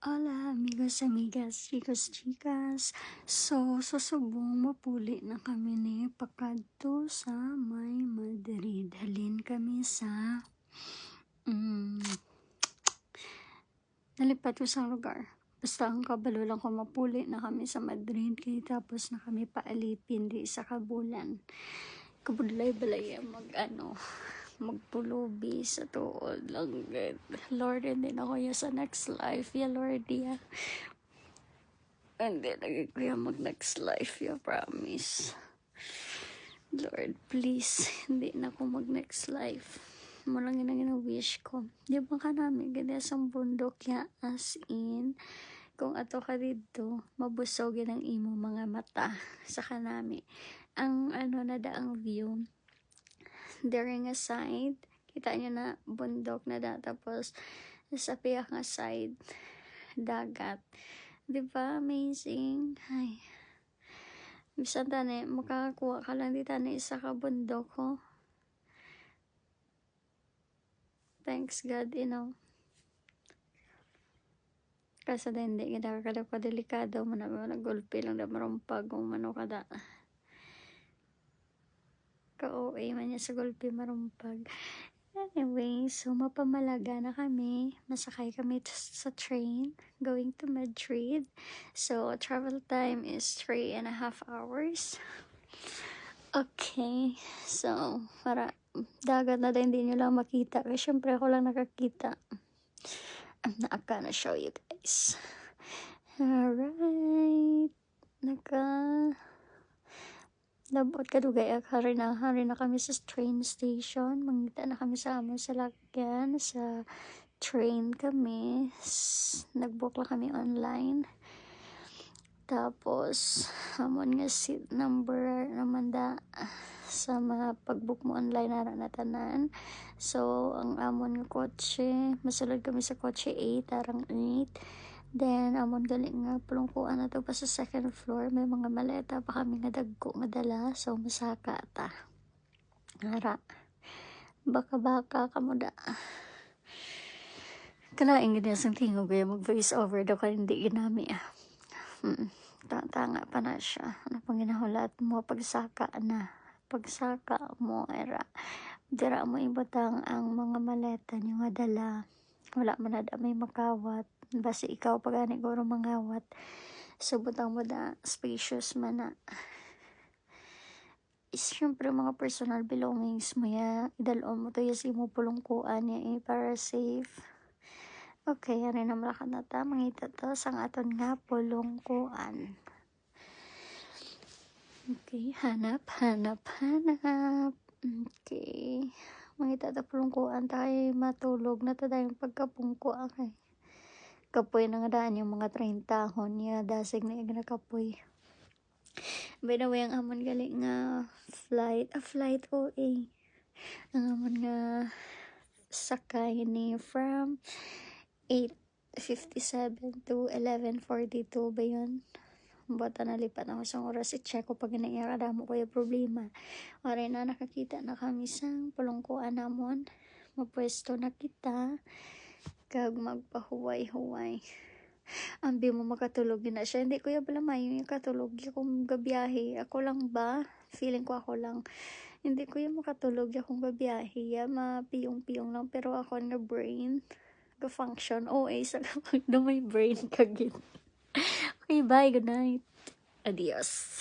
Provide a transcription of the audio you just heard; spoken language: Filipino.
Hola amigos, amigas, chicos, chicas. So, susubong mapuli na kami ni pakadto sa May Madrid. Halin kami sa nalipat ko sa lugar. Basta ang kabalo lang ko mapuli na kami sa Madrid. Kaya tapos na kami paalipin di sa kabulan. Kabulay-balay magpulubi sa tuod lang. Lord, hindi na ko sa next life. Yeah, Lord, yeah. Hindi lagi ko mag next life, yeah, promise. Lord, please, hindi na ko mag next life. Malang wish ko. Di ba ka namin, ganyan sa bundok ya, as in, kung ato ka dito, mabusog ang imo mga mata sa kanami. Ang nadaang view, during a side, kita nyo na bundok na da, tapos sa piyak nga side, dagat. Diba? Amazing. Ay. Bisan tani, makakakuha ka lang di tani sa kabundok ko. Thanks God, Kasi hindi kita kada pa delikado mo na gulpi lang da marumpag kung mano kada. Ka-OA man niya sa gulpi marumpag. Anyway, so mapamalaga na kami. Masakay kami sa train going to Madrid. So, travel time is 3.5 hours. Okay, so para dagat na din, hindi nyo lang makita. Kasi syempre ako lang nakakita. I'm not gonna show you guys. Alright. Labot ka dugay hari na kami sa train station. Mangita na kami sa amon sa lagyan. Sa train kami. Nagbook lang kami online. Tapos amon nga seat number naman da sa mga pagbook mo online na tanan. So ang amon nga kotse, masulod kami sa kotse 8, tarang 8. Then amon galing nga pulungkuan na to pa sa second floor. May mga maleta pa kami nga dagko nga dala. So masaka ta. Ngara. Baka kamo da. Kalaing gina sang tingog kaya mag voice over daw ka hindi ginami tanga pa na siya. Ano pang ginahulat mo pagsaka na. Pagsaka mo era. Dira mo ibutang ang mga maleta niyo nga dala. Wala man na may makawat. Basta ikaw pagani guro mangawat. So butang mo da spacious man na. Is syempre mga personal belongings mo ya. Idalon mo to yung imo pulungkuan niya para safe. Okay, ano na malakad na ta. Mangita to sang aton nga pulungkuan. Okay, hanap. Okay. Mangita ta pulungkuan tayo matulog na ta tayong pagkapungko. Okay. Kapoy na nga daan yung mga 30 hon niya. Dasig na yung nakapoy. By the way, ang amon gali nga flight OA. Ang amon nga sakay ni from 8:57 to 11:42 ba yun? Bata nalipat ako sa oras. I-check ko pag nangyara mo ko yung problema. Oray na nakakita na kami sa pulungkuan namon. Mapwesto na kita. Kag magpahuway-huway. Ambi mo makatulog na siya. Hindi ko pala mayo yung katulog kung gabiyahe. Ako lang ba? Feeling ko ako lang. Hindi ko makatulog kung gabiyahe. Mapiyong-piyong lang. Pero ako nga brain function. Sa kapag na may brain kagin. Okay, bye. Good night. Adios.